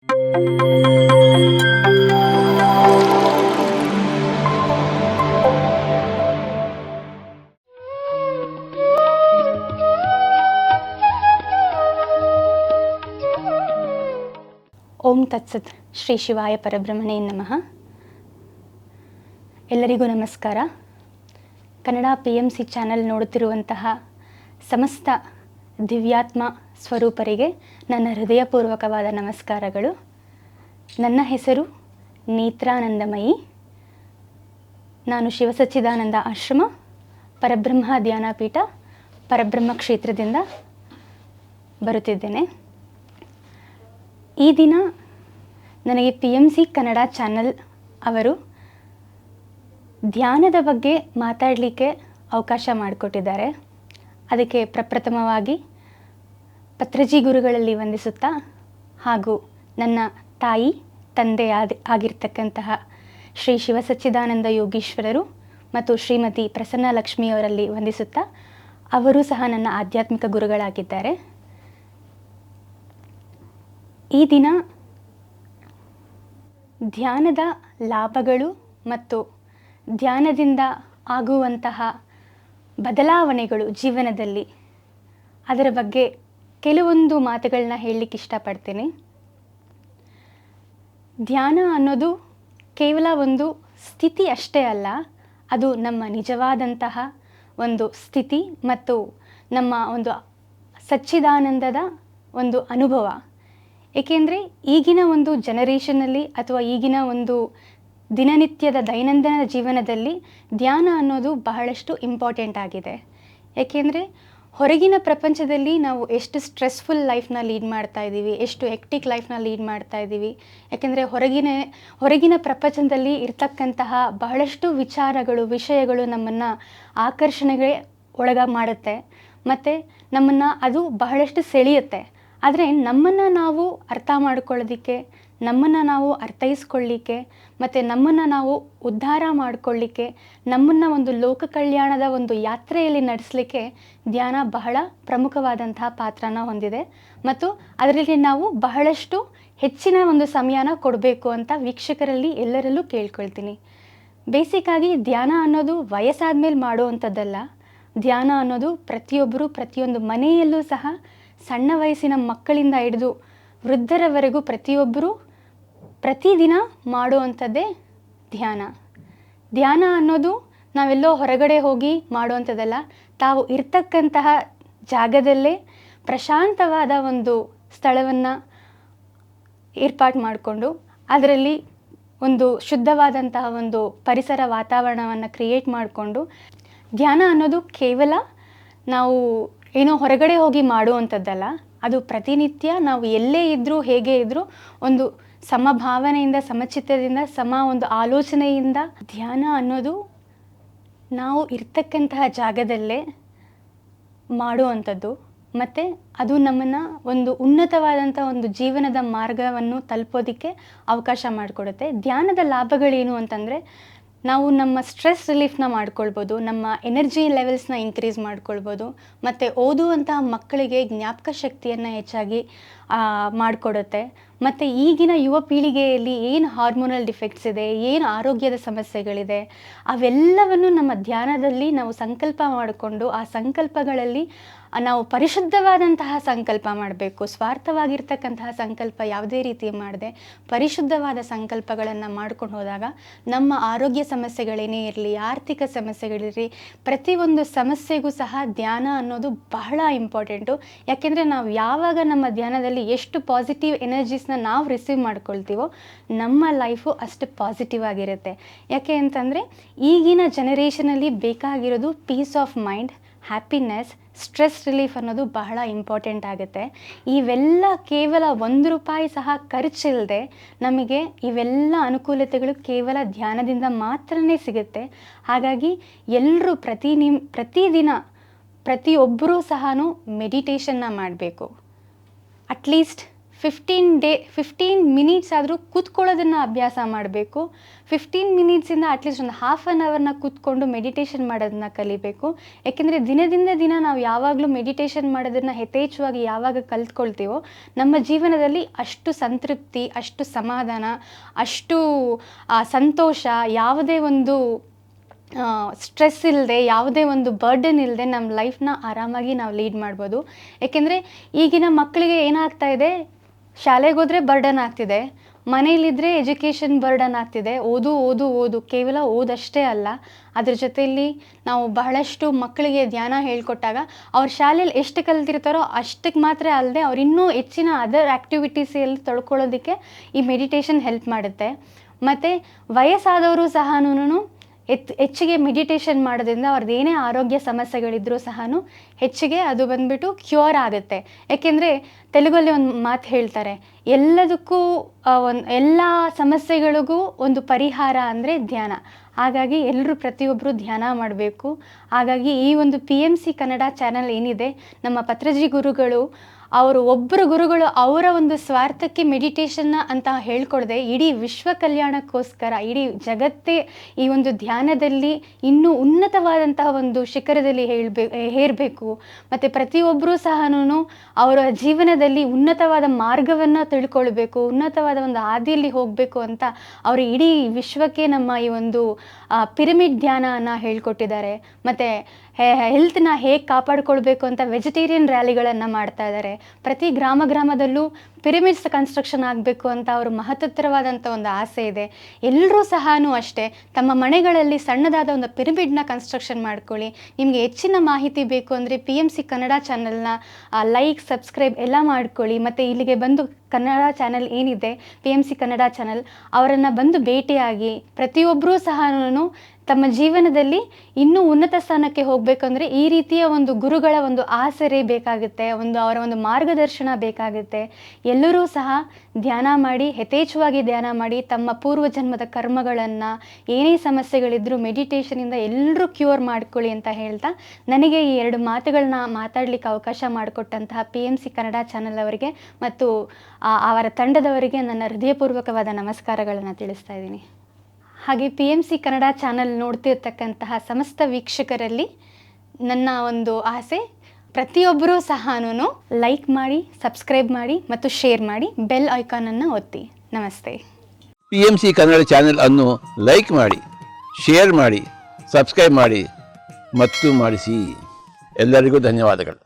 ಓಂ ತತ್ಸತ್. ಶ್ರೀ ಶಿವಾಯ ಪರಬ್ರಹ್ಮಣೇ ನಮಃ. ಎಲ್ಲರಿಗೂ ನಮಸ್ಕಾರ. ಕನ್ನಡ PMC ಚಾನೆಲ್ ನೋಡುತ್ತಿರುವಂತಹ ಸಮಸ್ತ ದಿವ್ಯಾತ್ಮ ಸ್ವರೂಪರಿಗೆ ನನ್ನ ಹೃದಯಪೂರ್ವಕವಾದ ನಮಸ್ಕಾರಗಳು. ನನ್ನ ಹೆಸರು ನೇತ್ರಾನಂದಮಯಿ. ನಾನು ಶಿವಸಚ್ಚಿದಾನಂದ ಆಶ್ರಮ ಪರಬ್ರಹ್ಮ ಧ್ಯಾನಪೀಠ ಪರಬ್ರಹ್ಮ ಕ್ಷೇತ್ರದಿಂದ ಬರುತ್ತಿದ್ದೇನೆ. ಈ ದಿನ ನನಗೆ PMC ಕನ್ನಡ ಚಾನಲ್ ಅವರು ಧ್ಯಾನದ ಬಗ್ಗೆ ಮಾತಾಡಲಿಕ್ಕೆ ಅವಕಾಶ ಮಾಡಿಕೊಟ್ಟಿದ್ದಾರೆ. ಅದಕ್ಕೆ ಪ್ರಪ್ರಥಮವಾಗಿ ಪತ್ರಜಿ ಗುರುಗಳಲ್ಲಿ ವಂದಿಸುತ್ತಾ ಹಾಗೂ ನನ್ನ ತಾಯಿ ತಂದೆ ಆಗಿರ್ತಕ್ಕಂತಹ ಶ್ರೀ ಶಿವಸಚ್ಚಿದಾನಂದ ಯೋಗೀಶ್ವರರು ಮತ್ತು ಶ್ರೀಮತಿ ಪ್ರಸನ್ನ ಲಕ್ಷ್ಮಿಯವರಲ್ಲಿ ವಂದಿಸುತ್ತಾ, ಅವರು ಸಹ ನನ್ನ ಆಧ್ಯಾತ್ಮಿಕ ಗುರುಗಳಾಗಿದ್ದಾರೆ. ಈ ದಿನ ಧ್ಯಾನದ ಲಾಭಗಳು ಮತ್ತು ಧ್ಯಾನದಿಂದ ಆಗುವಂತಹ ಬದಲಾವಣೆಗಳು ಜೀವನದಲ್ಲಿ, ಅದರ ಬಗ್ಗೆ ಕೆಲವೊಂದು ಮಾತುಗಳನ್ನ ಹೇಳಲಿಕ್ಕೆ ಇಷ್ಟಪಡ್ತೀನಿ. ಧ್ಯಾನ ಅನ್ನೋದು ಕೇವಲ ಒಂದು ಸ್ಥಿತಿ ಅಷ್ಟೇ ಅಲ್ಲ, ಅದು ನಮ್ಮ ನಿಜವಾದಂತಹ ಒಂದು ಸ್ಥಿತಿ ಮತ್ತು ನಮ್ಮ ಒಂದು ಸಚ್ಚಿದಾನಂದದ ಒಂದು ಅನುಭವ. ಏಕೆಂದರೆ ಈಗಿನ ಒಂದು ಜನರೇಷನಲ್ಲಿ ಅಥವಾ ಈಗಿನ ಒಂದು ದಿನನಿತ್ಯದ ದೈನಂದಿನ ಜೀವನದಲ್ಲಿ ಧ್ಯಾನ ಅನ್ನೋದು ಬಹಳಷ್ಟು ಇಂಪಾರ್ಟೆಂಟ್ ಆಗಿದೆ. ಏಕೆಂದರೆ ಹೊರಗಿನ ಪ್ರಪಂಚದಲ್ಲಿ ನಾವು ಎಷ್ಟು ಸ್ಟ್ರೆಸ್ಫುಲ್ ಲೈಫ್ನ ಲೀಡ್ ಮಾಡ್ತಾ ಇದ್ದೀವಿ, ಎಷ್ಟು ಹೆಕ್ಟಿಕ್ ಲೈಫ್ನ ಲೀಡ್ ಮಾಡ್ತಾ ಇದ್ದೀವಿ. ಯಾಕೆಂದರೆ ಹೊರಗಿನ ಪ್ರಪಂಚದಲ್ಲಿ ಇರ್ತಕ್ಕಂತಹ ಬಹಳಷ್ಟು ವಿಚಾರಗಳು, ವಿಷಯಗಳು ನಮ್ಮನ್ನು ಆಕರ್ಷಣೆಗೆ ಮಾಡುತ್ತೆ ಮತ್ತು ನಮ್ಮನ್ನು ಅದು ಬಹಳಷ್ಟು ಸೆಳೆಯುತ್ತೆ. ಆದರೆ ನಮ್ಮನ್ನು ನಾವು ಅರ್ಥ ಮಾಡ್ಕೊಳ್ಳೋದಕ್ಕೆ, ನಮ್ಮನ್ನು ನಾವು ಅರ್ಥೈಸ್ಕೊಳ್ಳಿಕ್ಕೆ ಮತ್ತು ನಮ್ಮನ್ನು ನಾವು ಉದ್ಧಾರ ಮಾಡಿಕೊಳ್ಳಿಕ್ಕೆ, ನಮ್ಮನ್ನು ಒಂದು ಲೋಕ ಕಲ್ಯಾಣದ ಒಂದು ಯಾತ್ರೆಯಲ್ಲಿ ನಡೆಸಲಿಕ್ಕೆ ಧ್ಯಾನ ಬಹಳ ಪ್ರಮುಖವಾದಂತಹ ಪಾತ್ರನ ಹೊಂದಿದೆ. ಮತ್ತು ಅದರಲ್ಲಿ ನಾವು ಬಹಳಷ್ಟು ಹೆಚ್ಚಿನ ಒಂದು ಸಮಯನ ಕೊಡಬೇಕು ಅಂತ ವೀಕ್ಷಕರಲ್ಲಿ ಎಲ್ಲರಲ್ಲೂ ಕೇಳ್ಕೊಳ್ತೀನಿ. ಬೇಸಿಕ್ಕಾಗಿ ಧ್ಯಾನ ಅನ್ನೋದು ವಯಸ್ಸಾದ ಮೇಲೆ ಮಾಡುವಂಥದ್ದಲ್ಲ. ಧ್ಯಾನ ಅನ್ನೋದು ಪ್ರತಿಯೊಂದು ಮನೆಯಲ್ಲೂ ಸಹ ಸಣ್ಣ ವಯಸ್ಸಿನ ಮಕ್ಕಳಿಂದ ಹಿಡಿದು ವೃದ್ಧರವರೆಗೂ ಪ್ರತಿಯೊಬ್ಬರೂ ಪ್ರತಿದಿನ ಮಾಡುವಂಥದ್ದೇ ಧ್ಯಾನ. ಧ್ಯಾನ ಅನ್ನೋದು ನಾವೆಲ್ಲೋ ಹೊರಗಡೆ ಹೋಗಿ ಮಾಡುವಂಥದ್ದಲ್ಲ, ತಾವು ಇರ್ತಕ್ಕಂತಹ ಜಾಗದಲ್ಲೇ ಪ್ರಶಾಂತವಾದ ಒಂದು ಸ್ಥಳವನ್ನು ಏರ್ಪಾಡು ಮಾಡಿಕೊಂಡು ಅದರಲ್ಲಿ ಒಂದು ಶುದ್ಧವಾದಂತಹ ಒಂದು ಪರಿಸರ ವಾತಾವರಣವನ್ನು ಕ್ರಿಯೇಟ್ ಮಾಡಿಕೊಂಡು, ಧ್ಯಾನ ಅನ್ನೋದು ಕೇವಲ ನಾವು ಏನೋ ಹೊರಗಡೆ ಹೋಗಿ ಮಾಡುವಂಥದ್ದಲ್ಲ, ಅದು ಪ್ರತಿನಿತ್ಯ ನಾವು ಎಲ್ಲೇ ಇದ್ದರೂ ಹೇಗೆ ಇದ್ದರೂ ಒಂದು ಸಮಭಾವನೆಯಿಂದ, ಸಮಚಿತ್ತದಿಂದ, ಒಂದು ಆಲೋಚನೆಯಿಂದ ಧ್ಯಾನ ಅನ್ನೋದು ನಾವು ಇರ್ತಕ್ಕಂತಹ ಜಾಗದಲ್ಲೇ ಮಾಡುವಂಥದ್ದು. ಮತ್ತು ಅದು ನಮ್ಮನ್ನು ಒಂದು ಉನ್ನತವಾದಂಥ ಒಂದು ಜೀವನದ ಮಾರ್ಗವನ್ನು ತಲುಪೋದಕ್ಕೆ ಅವಕಾಶ ಮಾಡಿಕೊಡುತ್ತೆ. ಧ್ಯಾನದ ಲಾಭಗಳೇನು ಅಂತಂದರೆ, ನಾವು ನಮ್ಮ ಸ್ಟ್ರೆಸ್ ರಿಲೀಫ್ನ ಮಾಡ್ಕೊಳ್ಬೋದು, ನಮ್ಮ ಎನರ್ಜಿ ಲೆವೆಲ್ಸ್ನ ಇನ್ಕ್ರೀಸ್ ಮಾಡ್ಕೊಳ್ಬೋದು ಮತ್ತು ಓದುವಂತಹ ಮಕ್ಕಳಿಗೆ ಜ್ಞಾಪಕ ಶಕ್ತಿಯನ್ನು ಹೆಚ್ಚಾಗಿ ಮಾಡಿಕೊಡುತ್ತೆ. ಮತ್ತು ಈಗಿನ ಯುವ ಪೀಳಿಗೆಯಲ್ಲಿ ಏನು ಹಾರ್ಮೋನಲ್ ಡಿಫೆಕ್ಟ್ಸ್ ಇದೆ, ಏನು ಆರೋಗ್ಯದ ಸಮಸ್ಯೆಗಳಿದೆ, ಅವೆಲ್ಲವನ್ನು ನಮ್ಮ ಧ್ಯಾನದಲ್ಲಿ ನಾವು ಸಂಕಲ್ಪ ಮಾಡಿಕೊಂಡು ಆ ಸಂಕಲ್ಪಗಳಲ್ಲಿ ನಾವು ಪರಿಶುದ್ಧವಾದಂತಹ ಸಂಕಲ್ಪ ಮಾಡಬೇಕು. ಸ್ವಾರ್ಥವಾಗಿರ್ತಕ್ಕಂತಹ ಸಂಕಲ್ಪ ಯಾವುದೇ ರೀತಿ ಮಾಡದೆ ಪರಿಶುದ್ಧವಾದ ಸಂಕಲ್ಪಗಳನ್ನು ಮಾಡ್ಕೊಂಡು ಹೋದಾಗ ನಮ್ಮ ಆರೋಗ್ಯ ಸಮಸ್ಯೆಗಳೇನೇ ಇರಲಿ, ಆರ್ಥಿಕ ಸಮಸ್ಯೆಗಳಿರಲಿ, ಪ್ರತಿಯೊಂದು ಸಮಸ್ಯೆಗೂ ಸಹ ಧ್ಯಾನ ಅನ್ನೋದು ಬಹಳ ಇಂಪಾರ್ಟೆಂಟು. ಯಾಕೆಂದರೆ ನಾವು ಯಾವಾಗ ನಮ್ಮ ಧ್ಯಾನದಲ್ಲಿ ಎಷ್ಟು ಪಾಸಿಟಿವ್ ಎನರ್ಜೀಸ್ನ ನಾವು ರಿಸೀವ್ ಮಾಡ್ಕೊಳ್ತೀವೋ ನಮ್ಮ ಲೈಫು ಅಷ್ಟು ಪಾಸಿಟಿವ್ ಆಗಿರುತ್ತೆ. ಯಾಕೆ ಅಂತಂದರೆ ಈಗಿನ ಜನರೇಷನಲ್ಲಿ ಬೇಕಾಗಿರೋದು peace of mind, happiness, stress relief ಅನ್ನೋದು ಬಹಳ ಇಂಪಾರ್ಟೆಂಟ್ ಆಗುತ್ತೆ. ಇವೆಲ್ಲ ಕೇವಲ ₹1 ಸಹ ಖರ್ಚಿಲ್ಲದೆ ನಮಗೆ ಇವೆಲ್ಲ ಅನುಕೂಲತೆಗಳು ಕೇವಲ ಧ್ಯಾನದಿಂದ ಮಾತ್ರನೇ ಸಿಗುತ್ತೆ. ಹಾಗಾಗಿ ಎಲ್ಲರೂ ಪ್ರತಿದಿನ ಪ್ರತಿಯೊಬ್ಬರೂ ಸಹ ಮೆಡಿಟೇಷನ್ನ ಮಾಡಬೇಕು. ಅಟ್ಲೀಸ್ಟ್ 15 ಮಿನಿಟ್ಸ್ ಆದರೂ ಕೂತ್ಕೊಳ್ಳೋದನ್ನು ಅಭ್ಯಾಸ ಮಾಡಬೇಕು. 15 ಮಿನಿಟ್ಸಿಂದ ಅಟ್ಲೀಸ್ಟ್ ಒಂದು ಹಾಫ್ ಆನ್ ಅವರ್ನ ಕೂತ್ಕೊಂಡು ಮೆಡಿಟೇಷನ್ ಮಾಡೋದನ್ನ ಕಲಿಬೇಕು. ಯಾಕೆಂದರೆ ದಿನದಿಂದ ದಿನ ನಾವು ಯಾವಾಗಲೂ ಮೆಡಿಟೇಷನ್ ಮಾಡೋದನ್ನು ಯಥೇಚ್ಛವಾಗಿ ಯಾವಾಗ ಕಲ್ತ್ಕೊಳ್ತೀವೋ ನಮ್ಮ ಜೀವನದಲ್ಲಿ ಅಷ್ಟು ಸಂತೃಪ್ತಿ, ಅಷ್ಟು ಸಮಾಧಾನ, ಅಷ್ಟು ಸಂತೋಷ, ಯಾವುದೇ ಒಂದು ಸ್ಟ್ರೆಸ್ ಇಲ್ಲದೆ, ಯಾವುದೇ ಒಂದು ಬರ್ಡನ್ ಇಲ್ಲದೆ ನಮ್ಮ ಲೈಫ್ನ ಆರಾಮಾಗಿ ನಾವು ಲೀಡ್ ಮಾಡ್ಬೋದು. ಏಕೆಂದರೆ ಈಗಿನ ಮಕ್ಕಳಿಗೆ ಏನಾಗ್ತಾ ಇದೆ, ಶಾಲೆಗೆ ಹೋದರೆ ಬರ್ಡನ್ ಆಗ್ತಿದೆ, ಮನೇಲಿದ್ದರೆ ಎಜುಕೇಷನ್ ಬರ್ಡನ್ ಆಗ್ತಿದೆ. ಓದು ಓದು ಓದು, ಕೇವಲ ಓದಷ್ಟೇ ಅಲ್ಲ, ಅದ್ರ ಜೊತೆಯಲ್ಲಿ ನಾವು ಬಹಳಷ್ಟು ಮಕ್ಕಳಿಗೆ ಧ್ಯಾನ ಹೇಳ್ಕೊಟ್ಟಾಗ ಅವ್ರ ಶಾಲೆಯಲ್ಲಿ ಎಷ್ಟು ಕಲ್ತಿರ್ತಾರೋ ಅಷ್ಟಕ್ಕೆ ಮಾತ್ರ ಅಲ್ಲದೆ ಅವ್ರು ಇನ್ನೂ ಹೆಚ್ಚಿನ ಅದರ್ ಆ್ಯಕ್ಟಿವಿಟೀಸಲ್ಲಿ ತೊಳ್ಕೊಳ್ಳೋದಕ್ಕೆ ಈ ಮೆಡಿಟೇಷನ್ ಹೆಲ್ಪ್ ಮಾಡುತ್ತೆ. ಮತ್ತು ವಯಸ್ಸಾದವರು ಸಹನೂ ಹೆಚ್ಚಿಗೆ ಮೆಡಿಟೇಷನ್ ಮಾಡೋದ್ರಿಂದ ಅವ್ರದ್ದು ಏನೇ ಆರೋಗ್ಯ ಸಮಸ್ಯೆಗಳಿದ್ರೂ ಸಹ ಹೆಚ್ಚಿಗೆ ಅದು ಬಂದುಬಿಟ್ಟು ಕ್ಯೂರ್ ಆಗುತ್ತೆ. ಏಕೆಂದರೆ ತೆಲುಗಲ್ಲಿ ಒಂದು ಮಾತು ಹೇಳ್ತಾರೆ, ಎಲ್ಲದಕ್ಕೂ ಎಲ್ಲ ಸಮಸ್ಯೆಗಳಿಗೂ ಒಂದು ಪರಿಹಾರ ಅಂದರೆ ಧ್ಯಾನ. ಹಾಗಾಗಿ ಎಲ್ಲರೂ ಪ್ರತಿಯೊಬ್ಬರು ಧ್ಯಾನ ಮಾಡಬೇಕು. ಹಾಗಾಗಿ ಈ ಒಂದು PMC ಕನ್ನಡ ಚಾನಲ್ ಏನಿದೆ, ನಮ್ಮ ಪತ್ರಿಜಿ ಗುರುಗಳು ಅವರು ಒಬ್ಬರು ಗುರುಗಳು ಅವರ ಒಂದು ಸ್ವಾರ್ಥಕ್ಕೆ ಮೆಡಿಟೇಷನ್ನ ಅಂತ ಹೇಳ್ಕೊಡದೆ ಇಡೀ ವಿಶ್ವ ಕಲ್ಯಾಣಕ್ಕೋಸ್ಕರ ಇಡೀ ಜಗತ್ತೇ ಈ ಒಂದು ಧ್ಯಾನದಲ್ಲಿ ಇನ್ನೂ ಉನ್ನತವಾದಂತಹ ಒಂದು ಶಿಖರದಲ್ಲಿ ಹೇರಬೇಕು. ಮತ್ತು ಪ್ರತಿಯೊಬ್ಬರೂ ಸಹ ಅವರ ಜೀವನದಲ್ಲಿ ಉನ್ನತವಾದ ಮಾರ್ಗವನ್ನು ತಿಳ್ಕೊಳ್ಬೇಕು, ಉನ್ನತವಾದ ಒಂದು ಹಾದಿಯಲ್ಲಿ ಹೋಗಬೇಕು ಅಂತ ಅವರು ಇಡೀ ವಿಶ್ವಕ್ಕೆ ನಮ್ಮ ಈ ಒಂದು ಪಿರಮಿಡ್ ಧ್ಯಾನನ ಹೇಳ್ಕೊಟ್ಟಿದ್ದಾರೆ. ಮತ್ತು ಹೆಲ್ತ್ನ ಹೇಗೆ ಕಾಪಾಡ್ಕೊಳ್ಬೇಕು ಅಂತ ವೆಜಿಟೇರಿಯನ್ ರ್ಯಾಲಿಗಳನ್ನು ಮಾಡ್ತಾ ಇದ್ದಾರೆ. ಪ್ರತಿ ಗ್ರಾಮದಲ್ಲೂ ಪಿರಮಿಡ್ಸ್ ಕನ್ಸ್ಟ್ರಕ್ಷನ್ ಆಗಬೇಕು ಅಂತ ಅವರು ಮಹತ್ತರವಾದಂಥ ಒಂದು ಆಸೆ ಇದೆ. ಎಲ್ಲರೂ ಸಹ ಅಷ್ಟೇ ತಮ್ಮ ಮನೆಗಳಲ್ಲಿ ಸಣ್ಣದಾದ ಒಂದು ಪಿರಮಿಡ್ನ ಕನ್ಸ್ಟ್ರಕ್ಷನ್ ಮಾಡ್ಕೊಳ್ಳಿ. ನಿಮಗೆ ಹೆಚ್ಚಿನ ಮಾಹಿತಿ ಬೇಕು ಅಂದರೆ PMC ಕನ್ನಡ ಚಾನಲ್ನ ಲೈಕ್, ಸಬ್ಸ್ಕ್ರೈಬ್ ಎಲ್ಲ ಮಾಡ್ಕೊಳ್ಳಿ. ಮತ್ತು ಇಲ್ಲಿಗೆ ಬಂದು ಕನ್ನಡ ಚಾನಲ್ ಏನಿದೆ PMC ಕನ್ನಡ ಚಾನಲ್, ಅವರನ್ನು ಬಂದು ಭೇಟಿಯಾಗಿ ಪ್ರತಿಯೊಬ್ಬರೂ ಸಹ ತಮ್ಮ ಜೀವನದಲ್ಲಿ ಇನ್ನೂ ಉನ್ನತ ಸ್ಥಾನಕ್ಕೆ ಹೋಗಬೇಕಂದ್ರೆ ಈ ರೀತಿಯ ಒಂದು ಗುರುಗಳ ಒಂದು ಆಸರೆ ಬೇಕಾಗುತ್ತೆ, ಅವರ ಒಂದು ಮಾರ್ಗದರ್ಶನ ಬೇಕಾಗುತ್ತೆ. ಎಲ್ಲರೂ ಸಹ ಧ್ಯಾನ ಮಾಡಿ, ಯಥೇಚ್ಛವಾಗಿ ಧ್ಯಾನ ಮಾಡಿ, ತಮ್ಮ ಪೂರ್ವಜನ್ಮದ ಕರ್ಮಗಳನ್ನು ಏನೇ ಸಮಸ್ಯೆಗಳಿದ್ದರೂ ಮೆಡಿಟೇಷನಿಂದ ಎಲ್ಲರೂ ಕ್ಯೂರ್ ಮಾಡ್ಕೊಳ್ಳಿ ಅಂತ ಹೇಳ್ತಾ, ನನಗೆ ಈ 2 ಮಾತುಗಳನ್ನ ಮಾತಾಡಲಿಕ್ಕೆ ಅವಕಾಶ ಮಾಡಿಕೊಟ್ಟಂತಹ PMC ಕನ್ನಡ ಚಾನಲ್ ಅವರಿಗೆ ಮತ್ತು ಅವರ ತಂಡದವರಿಗೆ ನನ್ನ ಹೃದಯಪೂರ್ವಕವಾದ ನಮಸ್ಕಾರಗಳನ್ನು ತಿಳಿಸ್ತಾ ಇದ್ದೀನಿ. ಹಾಗೆ PMC ಕನ್ನಡ ಚಾನಲ್ ನೋಡ್ತಿರ್ತಕ್ಕಂತಹ ಸಮಸ್ತ ವೀಕ್ಷಕರಲ್ಲಿ ನನ್ನ ಒಂದು ಆಸೆ, ಪ್ರತಿಯೊಬ್ಬರೂ ಸಹ ಲೈಕ್ ಮಾಡಿ, ಸಬ್ಸ್ಕ್ರೈಬ್ ಮಾಡಿ ಮತ್ತು ಶೇರ್ ಮಾಡಿ, ಬೆಲ್ ಐಕಾನನ್ನು ಒತ್ತಿ. ನಮಸ್ತೆ. PMC ಕನ್ನಡ ಚಾನೆಲ್ ಅನ್ನು ಲೈಕ್ ಮಾಡಿ, ಶೇರ್ ಮಾಡಿ, ಸಬ್ಸ್ಕ್ರೈಬ್ ಮಾಡಿ ಮತ್ತು ಮಾಡಿಸಿ. ಎಲ್ಲರಿಗೂ ಧನ್ಯವಾದಗಳು.